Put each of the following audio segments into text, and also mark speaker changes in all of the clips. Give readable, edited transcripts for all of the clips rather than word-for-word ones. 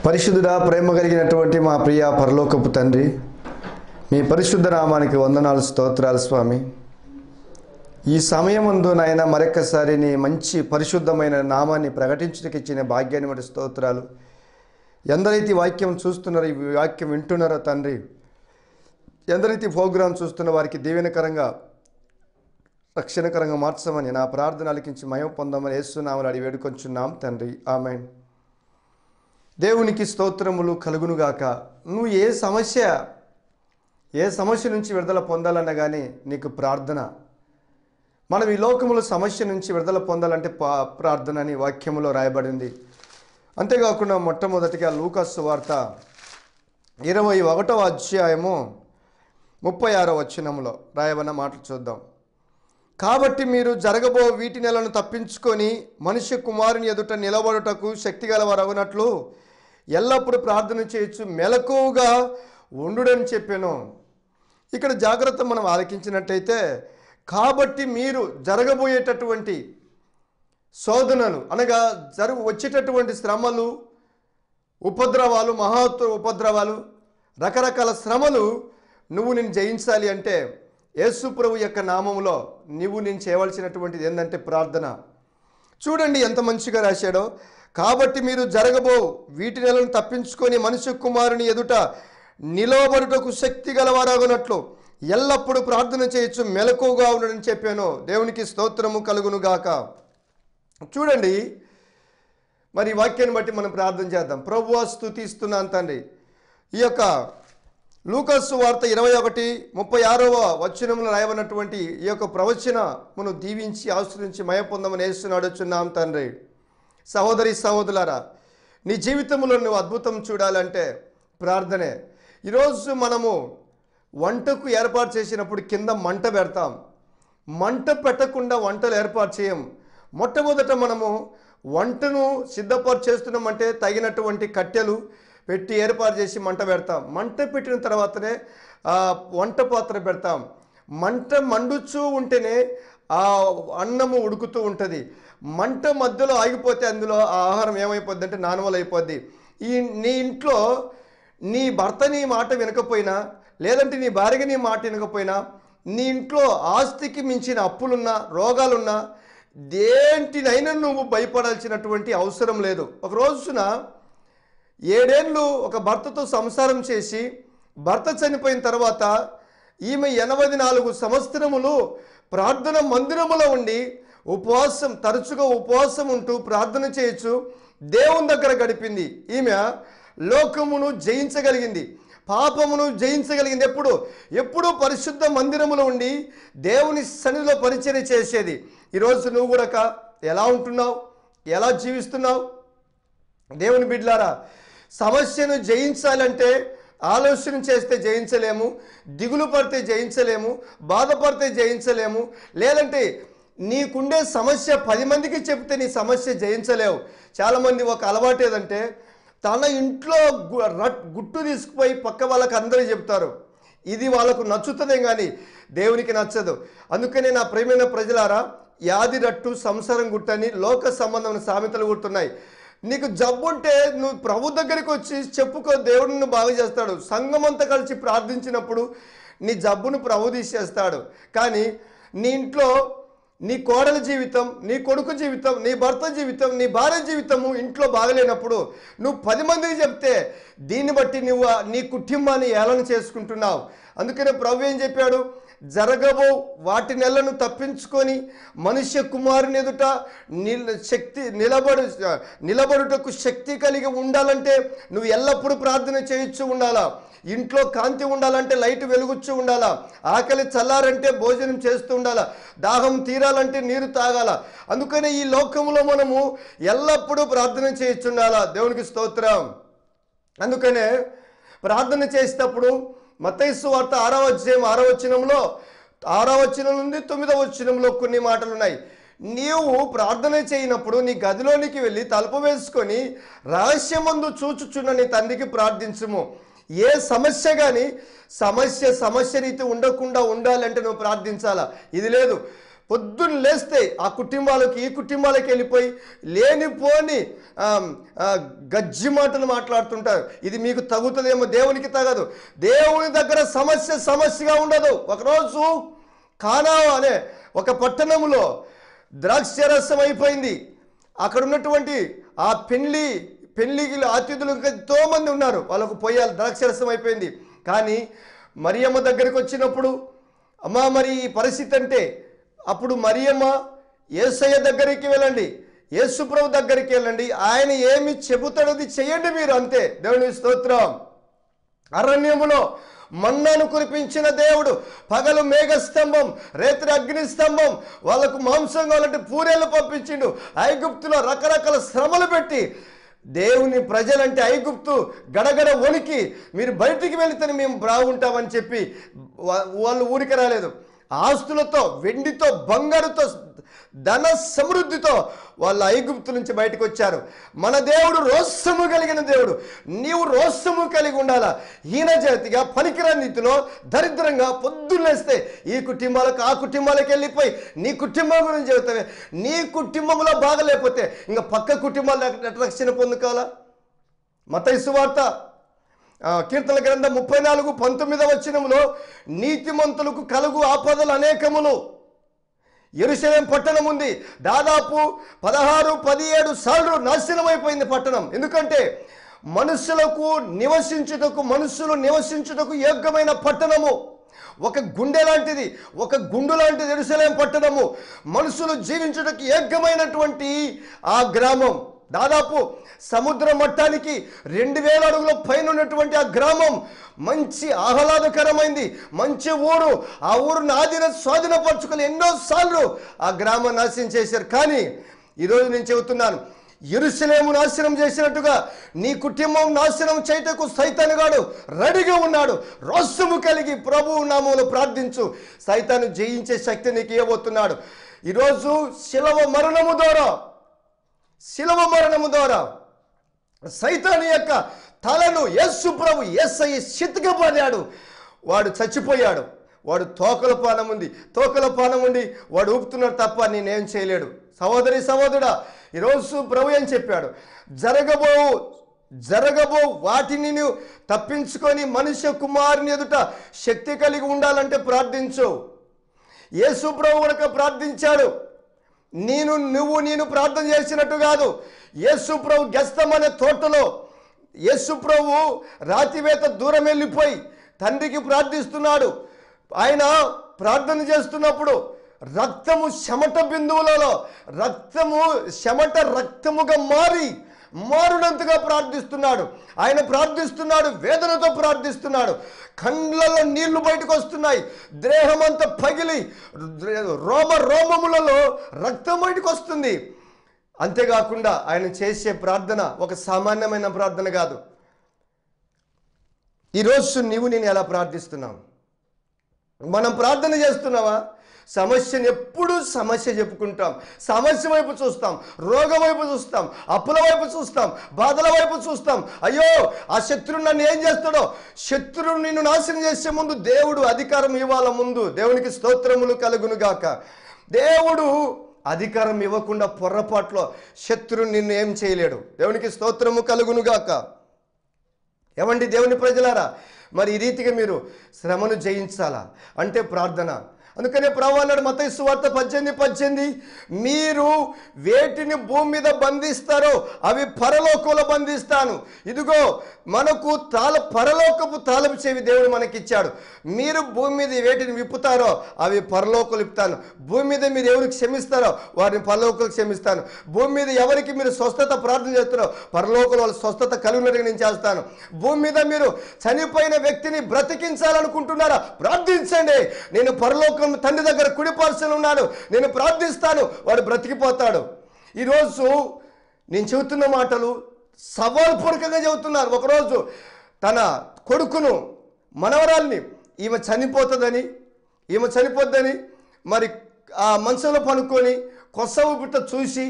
Speaker 1: పరిశుద్ధుడా, ప్రేమ కలిగినటువంటి మా ప్రియ పరలోకపు తండ్రి, మీ పరిశుద్ధ నామానికి వందనాలు, స్తోత్రాలు స్వామి. ఈ సమయమందు నాయన మరొక్కసారి నీ మంచి పరిశుద్ధమైన నామాన్ని ప్రకటించడానికి ఇచ్చిన భాగ్యాన్ని బట్టి స్తోత్రాలు. ఎందరైతే ఈ వాక్యం చూస్తున్నారో, ఈ వాక్యం వింటున్నారో తండ్రి, ఎందరైతే ప్రోగ్రాం చూస్తున్న వారికి దీవెనకరంగా రక్షణకరంగా మార్చమని నా ప్రార్థన ఆలకించి మయం పొందమని యేసునామములో అడిగి వేడుకొంచున్నాం తండ్రి, ఆమేన్. దేవునికి స్తోత్రములు కలుగునుగాక. నువ్వు ఏ సమస్య నుంచి విడుదల పొందాలన్నా కానీ నీకు ప్రార్థన. మనం ఈ లోకములో సమస్య నుంచి విడుదల పొందాలంటే ప్రార్థన అని వాక్యములో రాయబడింది. అంతేకాకుండా మొట్టమొదటిగా లూకాసు వార్త 21వ అధ్యాయము 36వ వచనములో రాయబడిన మాటలు చూద్దాం. కాబట్టి మీరు జరగబో వీటి నెలను తప్పించుకొని మనుష్య కుమారుని ఎదుట నిలబడుటకు శక్తిగలవారగునట్లు ఎల్లప్పుడూ ప్రార్థన చేయొచ్చు, మెలకువగా ఉండుడని చెప్పాను. ఇక్కడ జాగ్రత్త మనం ఆలకించినట్టయితే, కాబట్టి మీరు జరగబోయేటటువంటి శోధనలు అనగా వచ్చేటటువంటి శ్రమలు, ఉపద్రవాలు, ఉపద్రవాలు, రకరకాల శ్రమలు నేను జయించాలి అంటే యేసు ప్రభు యొక్క నామములో నేను చేయవలసినటువంటిది ఏంటంటే ప్రార్థన. చూడండి ఎంత మంచిగా రాశాడో. కాబట్టి మీరు జరగబో వీటి నెలను తప్పించుకొని మనుష్య కుమారుని ఎదుట నిలవబడుటకు శక్తి గలవారగునట్లు ఎల్లప్పుడూ ప్రార్థన చేయొచ్చు, మెలకువగా ఉండడని చెప్పాను. దేవునికి స్తోత్రము కలుగునుగాక. చూడండి, మరి ఈ వాక్యాన్ని బట్టి మనం ప్రార్థన చేద్దాం. ప్రభువా స్తుతిస్తున్నాను తండ్రి. ఈ యొక్క లూకాసు వార్త 21:36వ వచనంలో రాయబడినటువంటి ఈ యొక్క ప్రవచనమును దీవించి ఆశ్రయించి మయ పొందమని యేసుని అడుగుచున్నాం తండ్రి. సహోదరి సహోదరులారా, నీ జీవితంలో నువ్వు అద్భుతం చూడాలంటే ప్రార్థనే. ఈరోజు మనము వంటకు ఏర్పాటు చేసినప్పుడు కింద మంట పెడతాం. మంట పెట్టకుండా వంటలు ఏర్పాటు చేయం. మొట్టమొదట మనము వంటను సిద్ధపరిచేస్తున్నామంటే తగినటువంటి కట్టెలు పెట్టి ఏర్పాటు చేసి మంట పెడతాం. మంట పెట్టిన తర్వాతనే వంట పాత్ర పెడతాం. మంట మండుచూ ఉంటేనే ఆ అన్నము ఉడుకుతూ ఉంటుంది. మంట మధ్యలో ఆగిపోతే అందులో ఆ ఆహారం ఏమైపోద్ది అంటే నార్మల్ అయిపోద్ది. నీ ఇంట్లో నీ భర్త నీ మాట వినకపోయినా, లేదంటే నీ భార్య నీ మాట వినకపోయినా, నీ ఇంట్లో ఆస్తికి మించిన అప్పులున్నా, రోగాలున్నా, దేంటినైనా నువ్వు భయపడాల్సినటువంటి అవసరం లేదు. ఒక రోజున 7 ఏళ్ళు ఒక భర్తతో సంసారం చేసి భర్త చనిపోయిన తర్వాత ఈమె 84 సంవత్సరములు ప్రార్థన మందిరములో ఉండి తరచుగా ఉపవాసం ఉంటూ ప్రార్థన చేయొచ్చు, దేవుని దగ్గర గడిపింది. ఈమె లోకమును జయించగలిగింది, పాపమును జయించగలిగింది. ఎప్పుడు పరిశుద్ధ మందిరములో ఉండి దేవుని సన్నిధిలో పరిచర్య చేసేది. ఈరోజు నువ్వు కూడా ఎలా ఉంటున్నావు, ఎలా జీవిస్తున్నావు? దేవుని బిడ్డలారా, సమస్యను జయించాలంటే ఆలోచన చేస్తే జయించలేము, దిగులు పడితే జయించలేము, బాధపడితే జయించలేము. లేదంటే నీకుండే సమస్య 10 మందికి చెప్తే నీ సమస్య జయించలేవు. చాలామంది ఒక అలవాటు ఏదంటే తన ఇంట్లో గుట్టు తీసుకుపోయి పక్క వాళ్ళకి అందరూ చెప్తారు. ఇది వాళ్ళకు నచ్చుతుందే కానీ దేవునికి నచ్చదు. అందుకనే నా ప్రియమైన ప్రజలారా, యాది రట్టు సంసారం గుట్టని లోక సంబంధమైన సామెతలు గుర్తున్నాయి. నీకు జబ్బుంటే నువ్వు ప్రభు దగ్గరికి వచ్చి చెప్పుకో, దేవుడు నిన్ను బాగు చేస్తాడు. సంఘమంతా కలిసి ప్రార్థించినప్పుడు నీ జబ్బును ప్రభు తీసేస్తాడు. కానీ నీ ఇంట్లో నీ కోడల జీవితం, నీ కొడుకు జీవితం, నీ భర్త జీవితం, నీ భార్య జీవితము ఇంట్లో బాగలేనప్పుడు నువ్వు 10 మందికి చెప్తే దీన్ని బట్టి నువ్వు నీ కుటుంబాన్ని ఏలన చేసుకుంటున్నావు. అందుకనే ప్రభు ఏం చెప్పాడు? జరగబో వాటి నెలను తప్పించుకొని మనుష్య కుమారుని ఎదుట నిలబడుటకు శక్తి కలిగి ఉండాలంటే నువ్వు ఎల్లప్పుడూ ప్రార్థన చేయొచ్చు ఉండాలా. ఇంట్లో కాంతి ఉండాలంటే లైట్ వెలుగుచ్చు ఉండాలా. ఆకలి చల్లారంటే భోజనం చేస్తూ ఉండాలా. దాహం తీరాలంటే నీరు తాగాల. అందుకనే ఈ లోకంలో మనము ఎల్లప్పుడూ ప్రార్థన చేయొచ్చు ఉండాలా. దేవునికి స్తోత్రం. అందుకనే ప్రార్థన చేసేటప్పుడు మత్తయి సువార్త 6వ అధ్యాయం 6వ వచనంలో 6వ వచనం నుండి 9వ వచనంలో కొన్ని మాటలు ఉన్నాయి. నీవు ప్రార్థన చేయనప్పుడు నీ గదిలోనికి వెళ్ళి తలుపు వేసుకొని రహస్యమందు చూచుచున్న నీ తండ్రికి ప్రార్థించుము. ఏ సమస్య కానీ సమస్య రీతి ఉండకుండా ఉండాలంటే నువ్వు ప్రార్థించాలా. ఇది లేదు, పొద్దున్న లేస్తే ఆ కుటుంబాలకు ఈ కుటుంబాలకు వెళ్ళిపోయి లేనిపోని గజ్జి మాటలు మాట్లాడుతుంటారు. ఇది మీకు తగుతుందేమో, దేవునికి తగదు. దేవుని దగ్గర సమస్యగా ఉండదు. ఒకరోజు కానా అనే ఒక పట్టణంలో ద్రాక్షరసం అయిపోయింది. అక్కడ ఉన్నటువంటి ఆ పెళ్లికి అతిథులు ఎంతో మంది ఉన్నారు, వాళ్ళకు పోయాలి, ద్రాక్షరసం అయిపోయింది. కానీ మరియమ్మ దగ్గరికి వచ్చినప్పుడు, అమ్మా మరి ఈ పరిస్థితి అంటే, అప్పుడు మరియమ్మ యేసయ్య దగ్గరికి వెళ్ళండి, యేసుప్రభు దగ్గరికి వెళ్ళండి, ఆయన ఏమి చెబుతాడోది చేయండి మీరు, అంతే. దేవుని స్తోత్రం. అరణ్యములో మన్నాను కురిపించిన దేవుడు, పగలు మేఘస్తంభం, రాత్రి అగ్నిస్తంభం, వాళ్ళకు మాంసం కావాలంటే పూరేళ్ళు పంపించిండు. ఐగుప్తులో రకరకాల శ్రమలు పెట్టి దేవుని ప్రజలంటే ఐగుప్తు గడగడ వణికి మీరు బయటికి వెళితేనే మేము బాగుంటామని చెప్పి వాళ్ళు ఊరికి రాలేదు. ఆస్తులతో, వెండితో, బంగారుతో, ధన సమృద్ధితో వాళ్ళు ఐగుప్తు నుంచి బయటకు వచ్చారు. మన దేవుడు రోషము కలిగిన దేవుడు. నీవు రోషము కలిగి ఉండాలా. హీన జాతిగా, పనికిరాని రీతిలో, దరిద్రంగా పొద్దున్నేస్తే ఈ కుటుంబాలకు ఆ కుటుంబాలకు వెళ్ళిపోయి నీ కుటుంబం గురించి చెబుతావే. నీ కుటుంబంలో బాగలేకపోతే ఇంకా పక్క కుటుంబాలు రక్షణ పొందుకోవాలా? మత్తయి సువార్త కీర్తన గ్రంథం 34:19 నీతిమంతులకు కలుగు ఆపదలు అనేకములు. యెరూషలేము పట్టణం ఉంది, దాదాపు 16-17 సార్లు నాశనమైపోయింది పట్టణం. ఎందుకంటే మనుషులు నివసించుటకు యోగ్యమైన పట్టణము, ఒక గుండె లాంటిది, ఒక గుండు లాంటిది యెరూషలేము పట్టణము. మనుషులు జీవించుటకు యోగ్యమైనటువంటి ఆ గ్రామం, దాదాపు సముద్ర మట్టానికి 2000 అడుగుల పైన ఉన్నటువంటి ఆ గ్రామం మంచి ఆహ్లాదకరమైంది, మంచి ఊరు. ఆ ఊరును స్వాధీనపరచుకొని ఎన్నోసార్లు ఆ గ్రామం నాశనం చేశారు. కానీ ఈరోజు నేను చెబుతున్నాను, యెరూషలేము నాశనం చేసినట్టుగా నీ కుటుంబం నాశనం చేయటకు సైతానుగాడు రెడీగా ఉన్నాడు. రోషము కలిగి ప్రభువు నామములో ప్రార్థించు, సైతాను జయించే శక్తి నీకు ఇవ్వబోతున్నాడు. ఈరోజు శిలువ మరణము ద్వారా సైతాను యొక్క తలను యేసు ప్రభు యేసయ్య చితకబడాడు. వాడు చచ్చిపోయాడు. వాడు తోకల పానం ఉండి వాడు ఊపుతున్నాడు తప్ప నేనేం చేయలేడు. సహోదరుడా, ఈరోజు ప్రభు ఏం చెప్పాడు? జరగబో వాటిని తప్పించుకొని మనుష్య కుమారుని ఎదుట శక్తి కలిగి ఉండాలంటే ప్రార్థించు. యేసు ప్రభు కూడా ప్రార్థించాడు. నేను ప్రార్థన చేసినట్టు కాదు. యేసు ప్రభు గెస్తమనే తోటలో యేసు ప్రభు రాతివేత దూరం వెళ్ళిపోయి తండ్రికి ప్రార్థిస్తున్నాడు. ఆయన ప్రార్థన చేస్తున్నప్పుడు రక్తము చెమట బిందువులలో రక్తముగా మారునంతగా ప్రార్థిస్తున్నాడు. ఆయన ప్రార్థిస్తున్నాడు, వేదనతో ప్రార్థిస్తున్నాడు. కండ్లలో నీళ్లు బయటకు వస్తున్నాయి, దేహమంతా పగిలి రోమములలో రక్తం బయటకు వస్తుంది. అంతేకాకుండా ఆయన చేసే ప్రార్థన ఒక సామాన్యమైన ప్రార్థన కాదు. ఈరోజు నేను ఎలా ప్రార్థిస్తున్నాం? మనం ప్రార్థన చేస్తున్నావా? ఎప్పుడు సమస్య చెప్పుకుంటాం, సమస్య వైపు చూస్తాం, రోగం వైపు చూస్తాం, అప్పుల వైపు చూస్తాం, బాధల వైపు చూస్తాం. అయ్యో ఆ శత్రువు నన్ను ఏం చేస్తాడో. శత్రువు నిన్ను నాశనం చేసే ముందు దేవుడు అధికారం ఇవ్వాల. ముందు దేవునికి స్తోత్రములు కలుగును గాక. దేవుడు అధికారం ఇవ్వకుండా పొర్రపాట్లో శత్రువు నిన్ను ఏం చేయలేడు. దేవునికి స్తోత్రము కలుగును గాక. ఏమండి దేవుని ప్రజలారా, మరి ఈ రీతిగా మీరు శ్రమను జయించాలా అంటే ప్రార్థన. అందుకనే ప్రభువు అన్నాడు మత్తయి సువార్త 18:18, మీరు వేటిని భూమి మీద బంధిస్తారో అవి పరలోకంలో బంధిస్తాను. ఇదిగో మనకు పరలోకపు తాళపు చెవి దేవుడు మనకిచ్చాడు. మీరు భూమి మీద వేటిని విప్పుతారో అవి పరలోకలు విప్పుతాను. భూమి మీద మీరు ఎవరికి క్షమిస్తారో వారిని పరలోకలు క్షమిస్తాను. భూమి మీద ఎవరికి మీరు స్వస్థత ప్రార్థన చేస్తారో పరలోకంలో వాళ్ళు స్వస్థత కలిగినట్టుగా నేను చేస్తాను. భూమి మీద మీరు చనిపోయిన వ్యక్తిని బ్రతికించాలనుకుంటున్నారా? ప్రార్థించండి. నేను పరలోకం తండ్రి దగ్గర కుడిపార్శ్వన ఉన్నాను, నేను ప్రార్థిస్తాను, వాడు బ్రతికిపోతాడు. ఈరోజు నేను చెబుతున్న మాటలు సవాల్పూర్వకంగా చెబుతున్నాను. ఒకరోజు తన కొడుకును, మనవరాల్ని ఈమె చనిపోద్దని మరి ఆ మనసులో పనుకొని కొసవు బిట్ట చూసి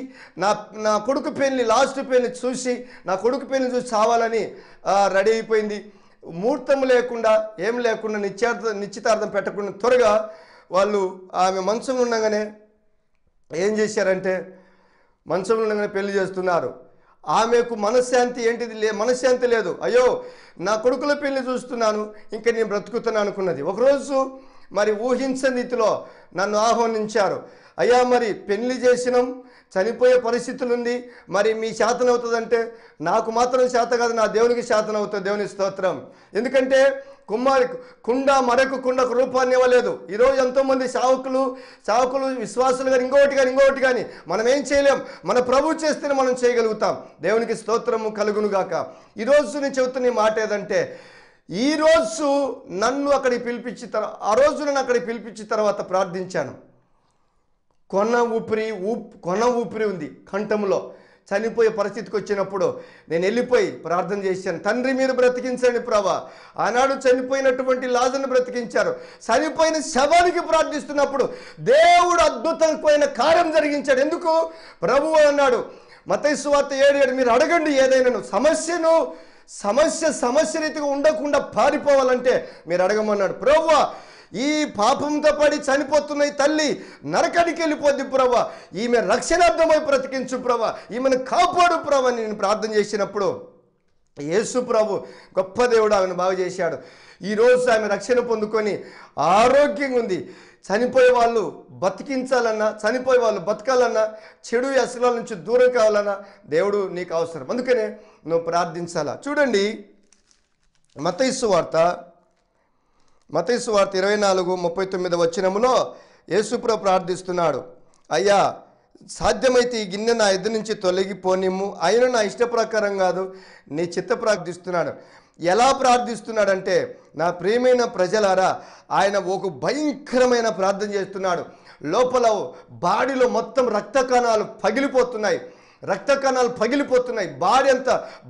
Speaker 1: నా కొడుకు పెళ్ళి లాస్ట్ పెళ్ళి చూసి చావాలని రెడీ అయిపోయింది. ముహూర్తం లేకుండా ఏం లేకుండా నిశ్చితార్థం పెట్టకుండా త్వరగా వాళ్ళు ఆమె మంచం ఉండగానే ఏం చేశారంటే మంచంలో పెళ్లి చేస్తున్నారు. ఆమెకు మనశ్శాంతి ఏంటిది మనశ్శాంతి లేదు. అయ్యో నా కొడుకుల పెళ్లి చూస్తున్నాను, ఇంకా నేను బ్రతుకుతున్నాను అనుకున్నది. ఒకరోజు మరి ఊహించని రీతిలో నన్ను ఆహ్వానించారు. అయ్యా మరి పెళ్లి చేసినాం, చనిపోయే పరిస్థితులు ఉంది, మరి మీ శాతనవుతుందంటే నాకు మాత్రం శాత కాదు, నా దేవునికి శాతనవుతుంది. దేవుని స్తోత్రం. ఎందుకంటే కుండ మరొక కుండకు రూపాన్ని ఇవ్వలేదు. ఈరోజు ఎంతోమంది సేవకులు విశ్వాసులు కానీ ఇంకొకటి కానీ మనం ఏం చేయలేం. మన ప్రభు చేస్తేనే మనం చేయగలుగుతాం. దేవునికి స్తోత్రము కలుగును గాక. ఈరోజు నేను చెబుతున్న మాట ఏదంటే, ఈరోజు నన్ను అక్కడికి ఆ రోజు నన్ను అక్కడికి పిలిపించిన తర్వాత ప్రార్థించాను. కొన ఊపిరి ఉంది కంఠంలో. చనిపోయే పరిస్థితికి వచ్చినప్పుడు నేను వెళ్ళిపోయి ప్రార్థన చేశాను. తండ్రి మీరు బ్రతికించండి ప్రభా. ఆనాడు చనిపోయినటువంటి లాజరును బ్రతికించారు. చనిపోయిన శవానికి ప్రార్థిస్తున్నప్పుడు దేవుడు అద్భుతమైన కార్యం జరిగించాడు. ఎందుకు? ప్రభువు అన్నాడు మత్తయి సువార్త 7:7, మీరు అడగండి ఏదైనాను. సమస్య రీతిగా ఉండకుండా పారిపోవాలంటే మీరు అడగమన్నాడు. ప్రభువా ఈ పాపంతో పడి చనిపోతున్న ఈ తల్లి నరకానికి వెళ్ళిపోద్ది ప్రభా, ఈమె రక్షణార్థమై బ్రతికించు ప్రభా, ఈమెను కాపాడు ప్రభా అని నేను ప్రార్థన చేసినప్పుడు యేసు ప్రభు గొప్ప దేవుడు ఆమెను బాగు చేశాడు. ఈరోజు ఆమె రక్షణ పొందుకొని ఆరోగ్యంగా ఉంది. చనిపోయే వాళ్ళు బతికించాలన్నా, చనిపోయే వాళ్ళు బతకాలన్నా, చెడు వ్యసనాల నుంచి దూరం కావాలన్నా దేవుడు నీకు అవసరం. అందుకనే నువ్వు ప్రార్థించాలా. చూడండి మత్తయి సువార్త 24:39 వచనములో యేసుప్రభు ప్రార్థిస్తున్నాడు. అయ్యా సాధ్యమైతే ఈ గిన్నె నా ఎదురు నుంచి తొలగిపోనిమ్ము, అయినా నా ఇష్ట ప్రకారం కాదు నీ చిత్త ప్రార్థిస్తున్నాడు. ఎలా ప్రార్థిస్తున్నాడంటే, నా ప్రియమైన ప్రజలారా, ఆయన ఒక భయంకరమైన ప్రార్థన చేస్తున్నాడు. లోపల బాడీలో మొత్తం రక్త కణాలు పగిలిపోతున్నాయి.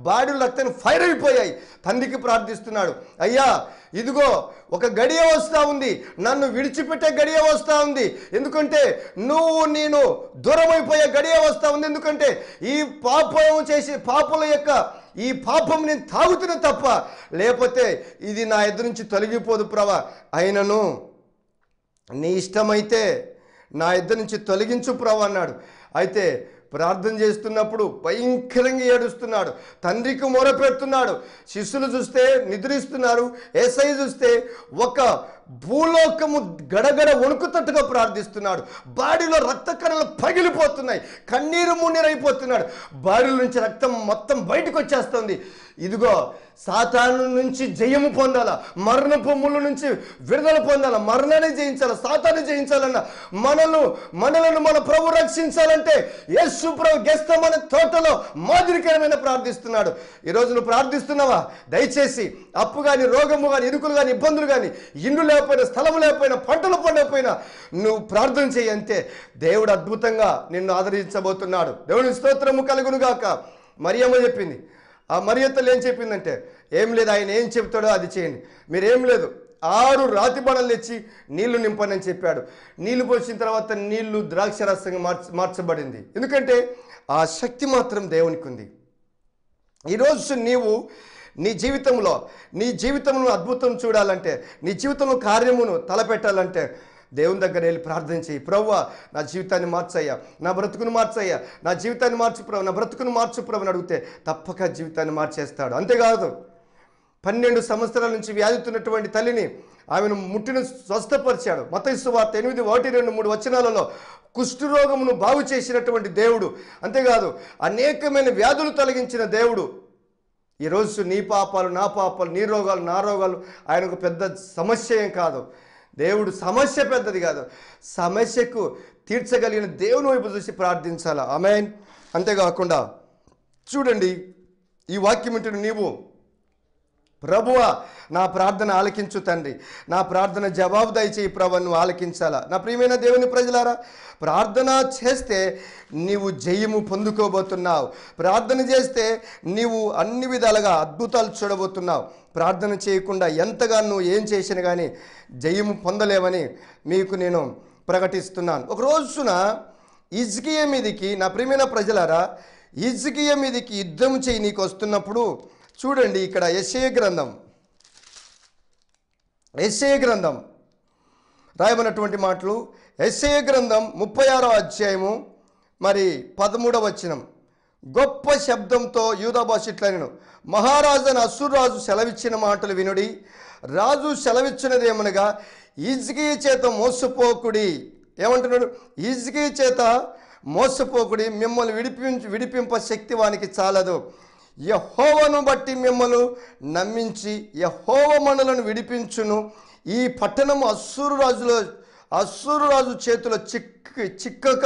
Speaker 1: బాడీలో రక్తం ఫైర్ అయిపోయాయి. తండ్రికి ప్రార్థిస్తున్నాడు. అయ్యా ఇదిగో ఒక గడియ వస్తూ ఉంది, నన్ను విడిచిపెట్టే గడియ వస్తూ ఉంది. ఎందుకంటే నేను దూరమైపోయే గడియ వస్తూ ఉంది. ఎందుకంటే ఈ పాపల యొక్క ఈ పాపం నేను తాగుతున్నా తప్ప, లేకపోతే ఇది నా ఎదురు నుంచి తొలగిపోదు ప్రభా. అయినను నీ ఇష్టమైతే నా ఎదురు నుంచి తొలగించు ప్రభా అన్నాడు. అయితే ప్రార్థన చేస్తున్నప్పుడు భయంకరంగా ఏడుస్తున్నాడు, తండ్రికి మొరపెడుతున్నాడు. శిష్యులు చూస్తే నిద్రిస్తున్నారు, యేసయ్య చూస్తే ఒక భూలోకము గడగడ వణుకుతట్టుగా ప్రార్థిస్తున్నాడు. బాడీలో రక్త కణాలు పగిలిపోతున్నాయి, కన్నీరు మున్నీరైపోతున్నాడు. బాడీలో నుంచి రక్తం మొత్తం బయటకు వచ్చేస్తుంది. ఇదిగో సాతాను నుంచి జయము పొందాలా, మరణపు ముళ్ళు నుంచి విడుదల పొందాలా, మరణాన్ని జయించాలా, సాతాన్ని జయించాలన్నా, మనలను మన ప్రభు రక్షించాలంటే యేసు ప్రభు గెస్తమనే తోటలో మాదిరికరమైన ప్రార్థిస్తున్నాడు. ఈరోజు నువ్వు ప్రార్థిస్తున్నావా? దయచేసి అప్పు కానీ, రోగము కానీ, ఇరుకులు కానీ, ఇబ్బందులు కానీ, ఇండ్లు లేకపోయినా, స్థలము లేకపోయినా, పంటలు పండకపోయినా నువ్వు ప్రార్థన చేయి, అంతే దేవుడు అద్భుతంగా నిన్ను ఆదరించబోతున్నాడు. దేవుని స్తోత్రము కలుగును గాక. మరియమ్మ చెప్పింది. ఆ మరియత్తలు ఏం చెప్పిందంటే, ఏం లేదు, ఆయన ఏం చెప్తాడో అది చేయండి, మీరేం లేదు 6 రాతి బండలు తెచ్చి నీళ్లు నింపనని చెప్పాడు. నీళ్లు పోసిన తర్వాత నీళ్లు ద్రాక్షరసంగా మార్చబడింది. ఎందుకంటే ఆ శక్తి మాత్రం దేవునికి ఉంది. ఈరోజు నీవు నీ జీవితంలో అద్భుతం చూడాలంటే, నీ జీవితంలో కార్యమును తలపెట్టాలంటే దేవుని దగ్గర వెళ్ళి ప్రార్థన చేయి. ప్రభువా నా జీవితాన్ని మార్చయ్యా, నా బ్రతుకును మార్చయ్యా, నా జీవితాన్ని మార్చు ప్రభు, నా బ్రతుకును మార్చు ప్రభు అని అడిగితే తప్పక జీవితాన్ని మార్చేస్తాడు. అంతేకాదు 12 సంవత్సరాల నుంచి వ్యాధితున్నటువంటి తల్లిని ఆమెను ముట్టిన స్వస్థపరిచాడు. మత్తయి సువార్త 8:1-2-3 వచనాలలో కుష్ఠరోగమును బాగు చేసినటువంటి దేవుడు. అంతేకాదు అనేకమైన వ్యాధులు తొలగించిన దేవుడు. ఈరోజు నీ పాపాలు, నా పాపాలు, నీ రోగాలు, నా రోగాలు ఆయనకు పెద్ద సమస్య ఏం కాదు. దేవుడు సమస్య పెద్దది కాదు, సమస్యకు తీర్చగలిగిన దేవుని వైపు చూసి ప్రార్థించాలా. ఆమేన్. అంతేకాకుండా చూడండి, ఈ వాక్యం వింటున్న నీవు, ప్రభువా నా ప్రార్థన ఆలకించు తండ్రి, నా ప్రార్థన జవాబు దయచేయి ప్రభు, నువ్వు ఆలకించాలా. నా ప్రియమైన దేవుని ప్రజలారా, ప్రార్థన చేస్తే నీవు జయము పొందుకోబోతున్నావు. ప్రార్థన చేస్తే నీవు అన్ని విధాలుగా అద్భుతాలు చూడబోతున్నావు. ప్రార్థన చేయకుండా ఎంతగా నువ్వు ఏం చేసినా కానీ జయము పొందలేవని మీకు నేను ప్రకటిస్తున్నాను. ఒక రోజున హిజ్కియా మీదికి, నా ప్రియమైన ప్రజలారా, హిజ్కియా మీదికి యుద్ధం చేయి నీకు వస్తున్నప్పుడు చూడండి, ఇక్కడ యెషయా గ్రంథం రాయబడినటువంటి మాటలు. యెషయా గ్రంథం 36వ అధ్యాయము మరి 13వ వచనం. గొప్ప శబ్దంతో యూదా భాష ఇట్లనెను, మహారాజైన అశ్షూరు సెలవిచ్చిన మాటలు వినుడి. రాజు సెలవిచ్చినదేమనగా, హిజ్కియా చేత మోసపోకుడి. ఏమంటున్నాడు? హిజ్కియా చేత మోసపోకుడి, మిమ్మల్ని విడిపింప శక్తి వానికి చాలదు. యెహోవాను బట్టి మిమ్మల్ని నమ్మించి యెహోవా మనలను విడిపించును. ఈ పట్టణము అశ్షూరు రాజు చేతిలో చిక్కక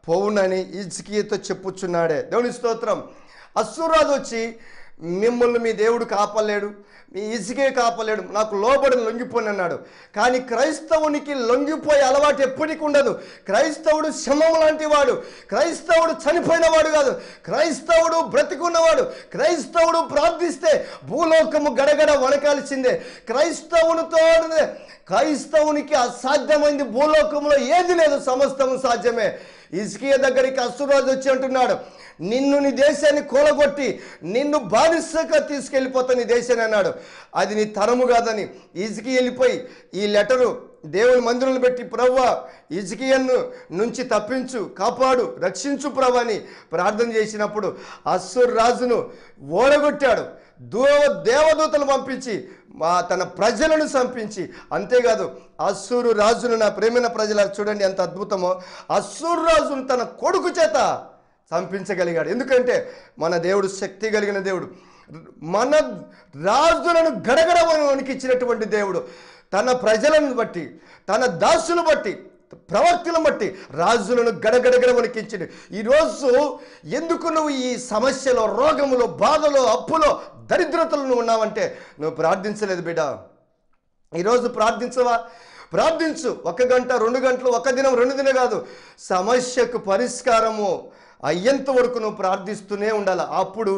Speaker 1: పోవునని హిజ్కియాతో చెప్పుచున్నాడే. దేవుని స్తోత్రం. అశ్షూరు రాజు వచ్చి మిమ్మల్ని మీ దేవుడు కాపలేడు, మీ హిజ్కియా కాపలేడు, నాకు లోబడి లొంగిపోని అన్నాడు. కానీ క్రైస్తవునికి లొంగిపోయే అలవాటు ఎప్పటికి ఉండదు. క్రైస్తవుడు శమం లాంటి వాడు. క్రైస్తవుడు చనిపోయిన వాడు కాదు, క్రైస్తవుడు బ్రతికున్నవాడు. క్రైస్తవుడు ప్రార్థిస్తే భూలోకము గడగడ వణకాల్సిందే. క్రైస్తవునికి అసాధ్యమైంది భూలోకంలో ఏది లేదు, సమస్తము సాధ్యమే. హిజ్కియా దగ్గరికి అశ్షూరు రాజు వచ్చి అంటున్నాడు, నిన్ను నీ దేశాన్ని కూలగొట్టి నిన్ను బానిసగా తీసుకెళ్ళిపోతా నీ దేశాన్ని అన్నాడు. అది నీ తరము కాదని హిజ్కియా వెళ్ళిపోయి ఈ లెటరు దేవుని మందిరంలో పెట్టి, ప్రభువా హిజ్కియాను నుంచి తప్పించు, కాపాడు, రక్షించు ప్రభు అని ప్రార్థన చేసినప్పుడు అశ్షూరు రాజును ఓడగొట్టాడు. దేవదూతలు పంపించి తన ప్రజలను చంపించి, అంతేకాదు అశ్షూరు రాజును, నా ప్రేమైన ప్రజలకు చూడండి ఎంత అద్భుతమో, అశ్షూరు రాజును తన కొడుకు చేత చంపించగలిగాడు. ఎందుకంటే మన దేవుడు శక్తి కలిగిన దేవుడు. మన రాజులను గడగడ వణికించినటువంటి దేవుడు. తన ప్రజలను బట్టి, తన దాసులను బట్టి, ప్రవక్తలను బట్టి రాజులను గడగడగడ వణికించింది. ఈరోజు ఎందుకు నువ్వు ఈ సమస్యలో, రోగములో, బాధలో, అప్పులో, దరిద్రతలో నువ్వు ఉన్నావంటే నువ్వు ప్రార్థించలేదు బిడ్డ. ఈరోజు ప్రార్థించవా? ప్రార్థించు. 1 గంట, 2 గంటలు, 1 దినం, 2 దినం కాదు, సమస్యకు పరిష్కారము అయ్యేంత వరకు నువ్వు ప్రార్థిస్తూనే ఉండాలి. అప్పుడు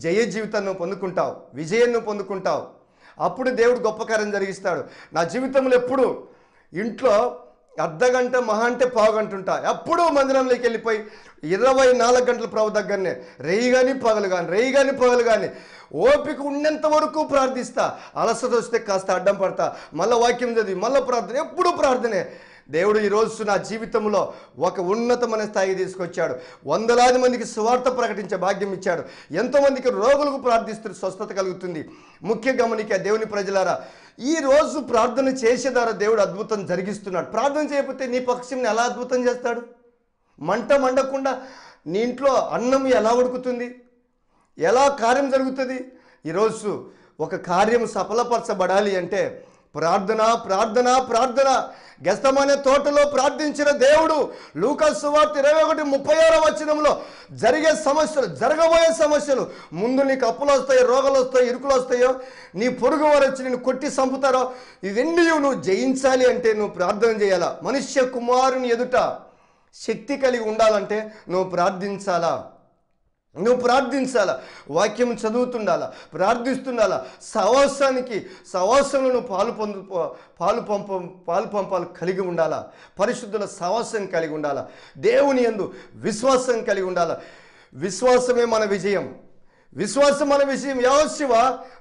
Speaker 1: జయ జీవితాన్ని నువ్వు పొందుకుంటావు, విజయాన్ని పొందుకుంటావు. అప్పుడు దేవుడు గొప్ప కార్యం జరిగిస్తాడు. నా జీవితంలో ఎప్పుడు ఇంట్లో అర్ధగంట, మహా అంటే పావుగంట ఉంటా. ఎప్పుడూ మందిరంలోకి వెళ్ళిపోయి 24 గంటల ప్రభు దగ్గరనే, రేయి కానీ పగలు కానీ ఓపిక ఉన్నంత వరకు ప్రార్థిస్తా. అలసట వస్తే కాస్త అడ్డం పడతా, మళ్ళీ వాక్యం చదివి మళ్ళీ ప్రార్థన, ఎప్పుడూ ప్రార్థనే. దేవుడు ఈరోజు నా జీవితంలో ఒక ఉన్నతమైన స్థాయికి తీసుకొచ్చాడు. వందలాది మందికి సువార్త ప్రకటించే భాగ్యం ఇచ్చాడు. ఎంతోమందికి రోగులకు ప్రార్థిస్తూ స్వస్థత కలుగుతుంది. ముఖ్య గమనిక దేవుని ప్రజలారా, ఈరోజు ప్రార్థన చేసే ద్వారా దేవుడు అద్భుతం జరిగిస్తున్నాడు. ప్రార్థన చేయకపోతే నీ పక్షంని ఎలా అద్భుతం చేస్తాడు? మంట మండకుండా నీ ఇంట్లో అన్నం ఎలా ఉడుకుతుంది? ఎలా కార్యం జరుగుతుంది? ఈరోజు ఒక కార్యం సఫలపరచబడాలి అంటే ప్రార్థన, ప్రార్థన, ప్రార్థన. గెత్సేమనే తోటలో ప్రార్థించిన దేవుడు లూకా సువార్త 21:36 వచనంలో జరగబోయే సమస్యలు, ముందు నీకు అప్పులు వస్తాయి, రోగాలు వస్తాయి, ఇరుకులు వస్తాయో, నీ పొరుగు వారు వచ్చి నేను కొట్టి చంపుతారో, ఇవన్నీ నువ్వు జయించాలి అంటే నువ్వు ప్రార్థన చేయాలా. మనుష్య కుమారుని ఎదుట శక్తి కలిగి ఉండాలంటే నువ్వు ప్రార్థించాలా. వాక్యం చదువుతుండాలా, ప్రార్థిస్తుండాలా. సహవాసంలో నువ్వు పాలు పంపాలు కలిగి ఉండాలా. పరిశుద్ధుల సహవాసం కలిగి ఉండాలా. దేవుని యందు విశ్వాసం కలిగి ఉండాలా. విశ్వాసమే మన విజయం. యెహోషువ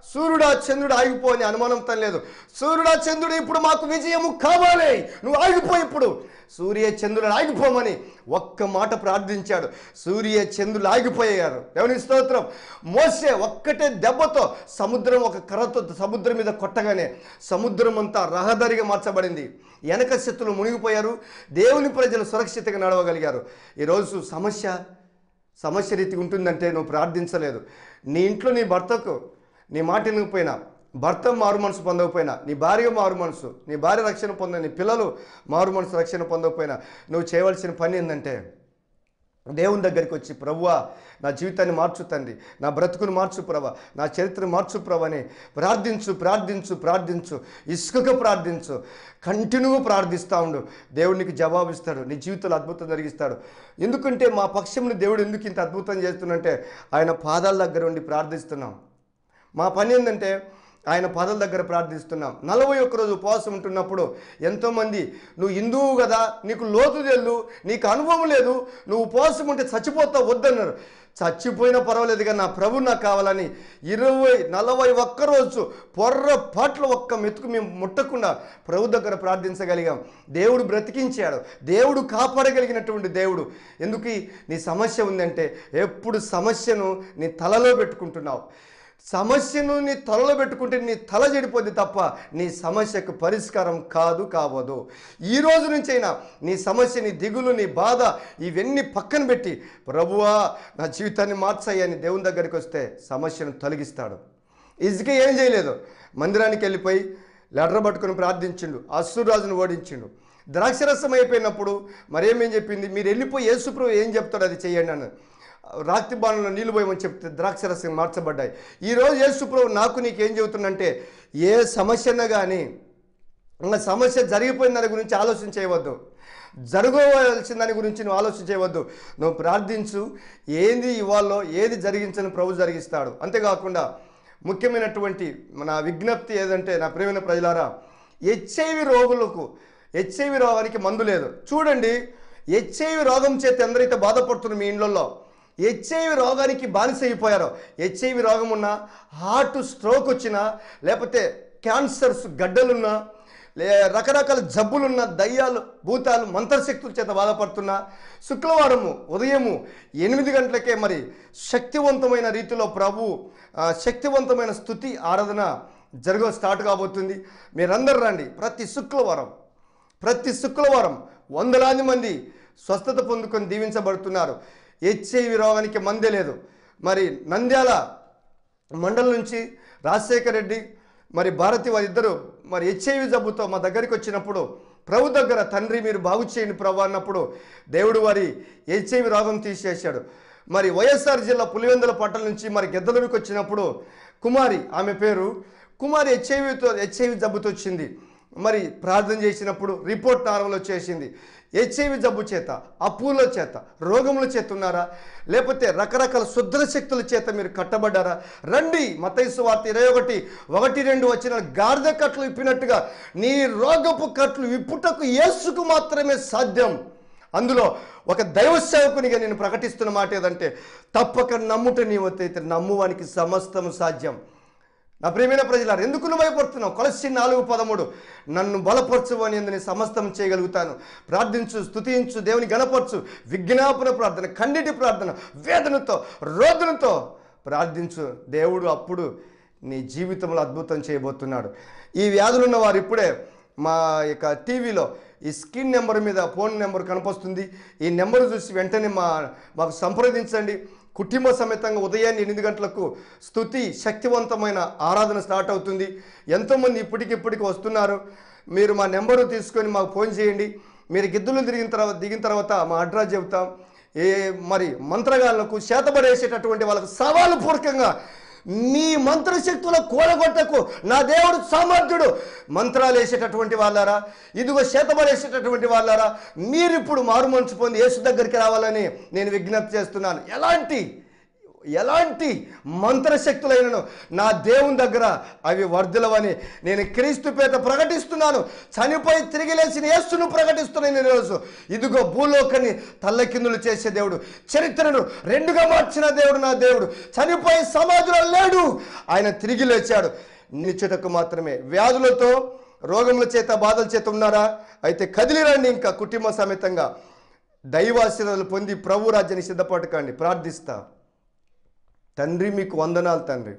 Speaker 1: సూర్యుడా చంద్రుడు ఆగిపో అని అనుమానంతో లేదు. సూర్యుడా చంద్రుడు ఇప్పుడు మాకు విజయము కావాలి, నువ్వు ఆగిపో, ఇప్పుడు సూర్య చంద్రుడు ఆగిపోమని ఒక్క మాట ప్రార్థించాడు. సూర్య చంద్రులు ఆగిపోయారు. దేవుని స్తోత్రం. మోసే ఒక్కటే దెబ్బతో సముద్రం ఒక కర్రతో సముద్రం మీద కొట్టగానే సముద్రం అంతా రహదారిగా మార్చబడింది. వెనక శత్రులు మునిగిపోయారు. దేవుని ప్రజలు సురక్షితంగా నడవగలిగారు. ఈరోజు సమస్య రీతి ఉంటుందంటే నువ్వు ప్రార్థించలేదు. నీ ఇంట్లో నీ భర్తకు నీ మాట వినకపోయినా, భర్త మారు మనసు పొందకపోయినా, నీ భార్య మారు మనసు, నీ భార్య రక్షణ పొంద, నీ పిల్లలు మారు మనసు రక్షణ పొందకపోయినా, నువ్వు చేయవలసిన పని ఏంటంటే దేవుని దగ్గరికి వచ్చి, ప్రభువా నా జీవితాన్ని మార్చు తండ్రి, నా బ్రతుకును మార్చు ప్రభా, నా చరిత్రను మార్చు ప్రభా అని ప్రార్థించు. ఇసుకగా ప్రార్థించు. కంటిన్యూగా ప్రార్థిస్తూ ఉండు. దేవుడు నీకు జవాబిస్తాడు. నీ జీవితంలో అద్భుతం జరిగిస్తాడు. ఎందుకంటే మా పక్షంలో దేవుడు ఎందుకు ఇంత అద్భుతం చేస్తున్నంటే ఆయన పాదాల దగ్గర ఉండి ప్రార్థిస్తున్నాం. మా పని ఏంటంటే ఆయన పాదాల దగ్గర ప్రార్థిస్తున్నాం. 41 రోజు ఉపవాసం ఉంటున్నప్పుడు ఎంతోమంది, నువ్వు హిందువు కదా, నీకు లోతు తెలు, నీకు అనుభవం లేదు, నువ్వు ఉపవాసం ఉంటే చచ్చిపోతావు, వద్దన్నారు. చచ్చిపోయినా పర్వాలేదు కానీ నా ప్రభు నాకు కావాలని 41 రోజు పొర్రపాట్లు ఒక్క మెతుకు మేము ముట్టకుండా ప్రభు దగ్గర ప్రార్థించగలిగాం. దేవుడు బ్రతికించాడు, దేవుడు కాపాడగలిగినటువంటి దేవుడు. ఎందుకు నీ సమస్య ఉందంటే ఎప్పుడు సమస్యను నీ తలలో పెట్టుకుంటున్నావు. సమస్యను నీ తలలో పెట్టుకుంటే నీ తల చెడిపోద్ది తప్ప నీ సమస్యకు పరిష్కారం కావదు. ఈ రోజు నుంచైనా నీ సమస్య, నీ దిగులు, నీ బాధ ఇవన్నీ పక్కన పెట్టి ప్రభువా నా జీవితాన్ని మార్చయ్యని దేవుని దగ్గరికి వస్తే సమస్యను తొలగిస్తాడు. హిజ్కియా ఏం చేయలేదు, మందిరానికి వెళ్ళిపోయి లెటర్ పట్టుకొని ప్రార్థించిండు, అశ్షూరాజును ఓడించిండు. ద్రాక్షరసం అయిపోయినప్పుడు మరేమేం చెప్పింది, మీరు వెళ్ళిపోయి యేసుప్రభు ఏం చెప్తాడో అది చెయ్యండి అని. రాతి బాణంలో నీళ్ళు పోయమని చెప్తే ద్రాక్షరసం మార్చబడ్డాయి. ఈరోజు యేసుప్రభు నాకు నీకేం చెబుతుందంటే, ఏ సమస్యన కానీ ఇంకా సమస్య జరిగిపోయిన దాని గురించి ఆలోచన చేయవద్దు, జరగవలసిన దాని గురించి నువ్వు ఆలోచన చేయవద్దు. నువ్వు ప్రార్థించు, ఏది ఇవాళ ఏది జరిగించని ప్రభు జరిగిస్తాడు. అంతేకాకుండా ముఖ్యమైనటువంటి మన విజ్ఞప్తి ఏదంటే, నా ప్రియమైన ప్రజలారా, హెచ్ఐవి రోగానికి మందు లేదు. చూడండి, హెచ్ఐవి రోగం చేత ఎందరైతే బాధపడుతున్నారు మీ ఇళ్లలో, హెచ్ఐవి రోగానికి బానిస అయిపోయారో, హెచ్ఐవి రోగం ఉన్నా, హార్ట్ స్ట్రోక్ వచ్చినా, లేకపోతే క్యాన్సర్స్ గడ్డలున్నా, రకరకాల జబ్బులున్న, దయ్యాలు, భూతాలు, మంత్రశక్తుల చేత బాధపడుతున్నా, శుక్రవారము ఉదయము 8 గంటలకే మరి శక్తివంతమైన రీతిలో ప్రభు శక్తివంతమైన స్తుతి ఆరాధన స్టార్ట్ కాబోతుంది. మీరందరూ రండి. ప్రతి శుక్రవారం వందలాది మంది స్వస్థత పొందుకొని దీవించబడుతున్నారు. హెచ్ఐవి రోగానికి మందే లేదు. మరి నంద్యాల మండలం నుంచి రాజశేఖర్ రెడ్డి మరి భారతి వారిద్దరూ మరి హెచ్ఐవి జబ్బుతో మా దగ్గరికి వచ్చినప్పుడు ప్రభు దగ్గర, తండ్రి మీరు బాగు చేయండి ప్రభు అన్నప్పుడు దేవుడు వారి హెచ్ఐవి రోగం తీసేశాడు. మరి వైఎస్ఆర్ జిల్లా పులివెందుల పట్టణం నుంచి మరి గెద్దలూరుకి వచ్చినప్పుడు కుమారి, ఆమె పేరు కుమారి, హెచ్ఐవి జబ్బుతో వచ్చింది. మరి ప్రార్థన చేసినప్పుడు రిపోర్ట్ నార్మల్ వచ్చేసింది. హెచ్ఐవి జబ్బు చేత, అప్పుల చేత, రోగముల చేత ఉన్నారా, లేకపోతే రకరకాల శుద్ర శక్తుల చేత మీరు కట్టబడ్డారా? రండి. మత్తయి సువార్త 21:1-2 వచ్చిన గాడిద కట్లు విప్పినట్టుగా నీ రోగపు కట్లు విప్పుటకు యేసుకు మాత్రమే సాధ్యం. అందులో ఒక దైవ సేవకునిగా నేను ప్రకటిస్తున్న మాట ఏదంటే, తప్పక నమ్ముట నీవైతే నమ్మువానికి సమస్తము సాధ్యం. నా ప్రియమైన ప్రజలారా, ఎందుకు నువ్వు భయపడుతున్నావు? కొలస్సీ 4:13 నన్ను బలపరచు అని నేను సమస్తం చేయగలుగుతాను. ప్రార్థించు, స్తుతించు, దేవుని గణపరచు, విజ్ఞాపన ప్రార్థన, కన్నీటి ప్రార్థన, వేదనతో, రోదనతో ప్రార్థించు. దేవుడు అప్పుడు నీ జీవితంలో అద్భుతం చేయబోతున్నాడు. ఈ వ్యాధులున్న వారు ఇప్పుడే మా యొక్క టీవీలో ఈ స్క్రీన్ నెంబర్ మీద ఫోన్ నెంబర్ కనిపిస్తుంది. ఈ నెంబర్ చూసి వెంటనే మాకు సంప్రదించండి. కుటుంబ సమేతంగా ఉదయాన్నే 8 గంటలకు స్తుతి శక్తివంతమైన ఆరాధన స్టార్ట్ అవుతుంది. ఎంతోమంది ఇప్పటికిప్పటికి వస్తున్నారు. మీరు మా నెంబరు తీసుకొని మాకు ఫోన్ చేయండి. మీరు గిద్దులు దిగిన తర్వాత మా అడ్రస్ చెబుతాం. మరి మంత్రగాళ్ళకు చేతబడేసేటటువంటి వాళ్ళకు సవాలు పూర్వకంగా, నీ మంత్రశక్తుల కూలగొట్టకు, నా దేవుడు సామర్థ్యుడు. మంత్రాలు వేసేటటువంటి వాళ్ళారా, ఇదిగో చేతబడేసేటటువంటి వాళ్ళారా, మీరిప్పుడు మారు మనసు పొంది యేసు దగ్గరికి రావాలని నేను విజ్ఞప్తి చేస్తున్నాను. ఎలాంటి మంత్రశక్తులైనను నా దేవుని దగ్గర అవి వర్ధిలవని నేను క్రీస్తు పేట ప్రకటిస్తున్నాను. చనిపోయి తిరిగి లేచిన యేసును ప్రకటిస్తున్నాను ఈరోజు. ఇదిగో భూలోకాన్ని తల్లకిందులు చేసే దేవుడు, చరిత్రను 2గా మార్చిన దేవుడు నా దేవుడు. చనిపోయి సమాధిలో లేడు, ఆయన తిరిగి లేచాడు. నిశ్చటకు మాత్రమే వ్యాధులతో, రోగముల చేత, బాధల చేత ఉన్నారా? అయితే కదిలి రండి. ఇంకా కుటుంబ సమేతంగా దైవాశీర్వాదాలు పొంది ప్రభు రాజ్యాన్ని సిద్ధపడకండి. ప్రార్థిస్తా. తండ్రి, మీకు వందనాలు తండ్రి.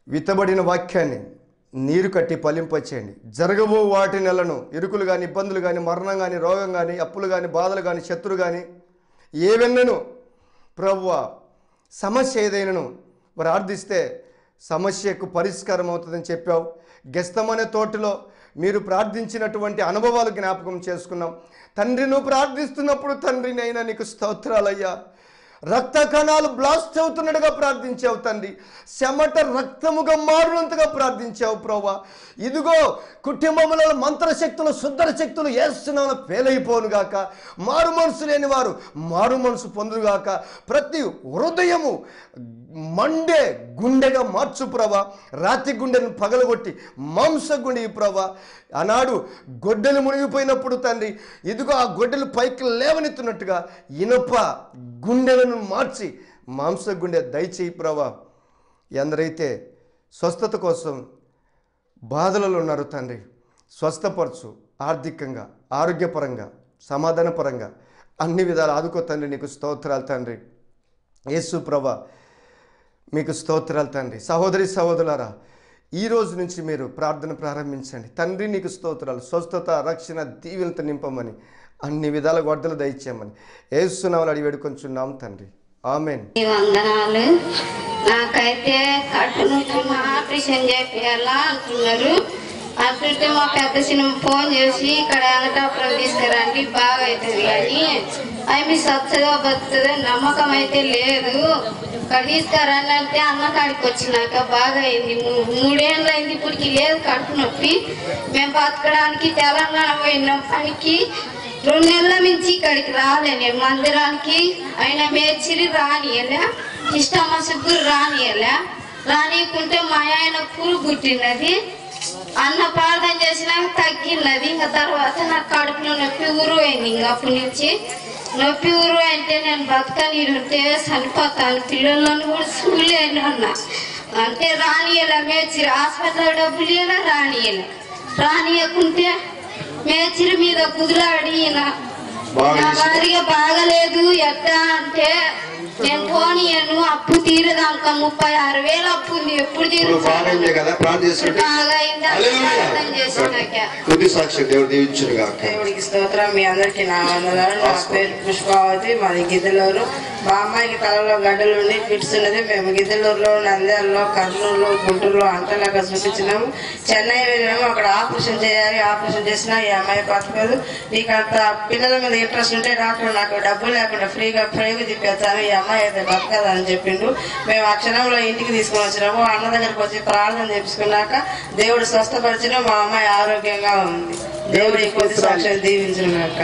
Speaker 1: విత్తబడిన వాక్యాన్ని నీరు కట్టి ఫలింపచేయండి. జరగబో వాటి నెలను, ఇరుకులు కానీ, ఇబ్బందులు కానీ, మరణం కానీ, రోగం కానీ, అప్పులు కానీ, బాధలు కానీ, శత్రు కానీ ఏవెన్నను ప్రభువా, సమస్య ఏదైనాను ప్రార్థిస్తే సమస్యకు పరిష్కారం అవుతుందని చెప్పావు. గెస్తమనే తోటలో మీరు ప్రార్థించినటువంటి అనుభవాలు జ్ఞాపకం చేసుకున్నాం. తండ్రి, నువ్వు ప్రార్థిస్తున్నప్పుడు తండ్రి నైనా నీకు స్తోత్రాలయ్యా. రక్త కణాలు బ్లాస్ట్ అవుతున్నట్టుగా ప్రార్థించావు తండ్రి. చెమట రక్తముగా మారునంతగా ప్రార్థించావు ప్రభువా. ఇదిగో కుటుంబములలో మంత్రశక్తులు శుద్ధ శక్తులు యేసునామమున పేలైపోను గాక. మారు మనసు లేని వారు మారు మనసు పొందుగాక. ప్రతి హృదయము మండే గుండెగా మార్చు ప్రభా. రాతి గుండెను పగలగొట్టి మాంస గుండె ప్రభా. ఆనాడు గొడ్డలు మునిగిపోయినప్పుడు తండ్రి ఇదిగో ఆ గొడ్డలు పైకి లేవనెత్తున్నట్టుగా ఇనుప గుండెలను మార్చి మాంస గుండె దయచేయి ప్రభా. ఎందరైతే స్వస్థత కోసం బాధలలో ఉన్నారు తండ్రి, స్వస్థపరచు. ఆర్థికంగా, ఆరోగ్యపరంగా, సమాధానపరంగా అన్ని విధాలు ఆదుకో తండ్రి. నీకు స్తోత్రాలు తండ్రి. యేసు ప్రభా మీకు స్తోత్రాలు తండ్రి. సహోదరి సహోదరులారా, ఈ రోజు నుంచి మీరు ప్రార్థన ప్రారంభించండి. తండ్రి నీకు స్తోత్రాలు. స్వస్థత, రక్షణ, దీవెనతో నింపమని, అన్ని విధాల గొడ్డలు దయచేయమని యేసు నామములో అడిగి వేడుకొంచున్నాం తండ్రి. ఆమెన్.
Speaker 2: వందనాలు. నాకైతే కట్టు నుంచి ఆపరేషన్ చేయాలా అంటున్నారు. అప్పుడు మా పెద్ద సినిమా ఫోన్ చేసి ఇక్కడ వెంకటాపురం తీసుకురండి బాగా అవుతుంది కానీ అవి మీ సత్తగా బతుకుతుంది నమ్మకం అయితే లేదు. ఇక్కడ తీసుకురండి అంటే అన్న కాడికి వచ్చినాక బాగా అయింది. 3 ఏళ్ళు అయింది, ఇప్పటికి లేదు కడుపు నొప్పి. మేము బతకడానికి తెలంగాణ పోయినాం పనికి. 2 నెలల నుంచి ఇక్కడికి రాలే నేను మందిరానికి. ఆయన మేర్చిరి రానియలే, ఇష్టమ్మ సుగ్గురు రానియలే. రానియకుంటే మా ఆయన పురుగు పుట్టినది. అన్న ప్రార్థన చేసినాక తగ్గినది. ఇంకా తర్వాత నాకు కడుపులో నొప్పి ఊరువైంది. ఇంకా అప్పటి నుంచి నొప్పి ఊరు అంటే నేను బతకనీరుంటే చనిపోతాను, పిల్లలను కూడా చూలేను అన్న. అంటే రానియలే మేర్చిరి. హాస్పిటల్ డబ్బులు ఇలా రానియకుంటే మేచిరి మీద కుదులాడి నా భార్య బాగలేదు ఎట్టా అంటే నేను పోనీయను, అప్పు తీరదాక 36,000 అప్పు ఉంది. ఎప్పుడు
Speaker 3: దేవుడికి స్తోత్రం. మీ అందరికి నా వందనాలు. నా పేరు పుష్పావతి, మాది గిద్దలూరు. మా అమ్మాయికి తలలో గడ్డలు ఉండి ఫిట్స్ ఉన్నది. మేము గిద్దలూరులో, నంద్యాలలో, కర్నూలు, గుంటూరులో అంతలాగా చూపించినాము. చెన్నై వెళ్ళినాము. అక్కడ ఆపరేషన్ చేయాలి. ఆపరేషన్ చేసినా ఈ అమ్మాయి బతకదు. నీకు అంత పిల్లల మీద ఇంట్రెస్ట్ ఉంటే డాక్టర్ నాకు డబ్బులు లేకుండా ఫ్రీగా తిప్పేస్తాను, ఈ అమ్మాయి అయితే బతకదని చెప్పిండు. మేము ఆ క్షణంలో ఇంటికి తీసుకుని వచ్చినాము. అన్న దగ్గరకు వచ్చి ప్రార్థన చేపించుకున్నాక దేవుడు స్వస్థపరిచిన మా అమ్మాయి ఆరోగ్యంగా ఉంది. దేవుడు ఈ కొద్ది సాక్ష్యాలు దీవించుగాక.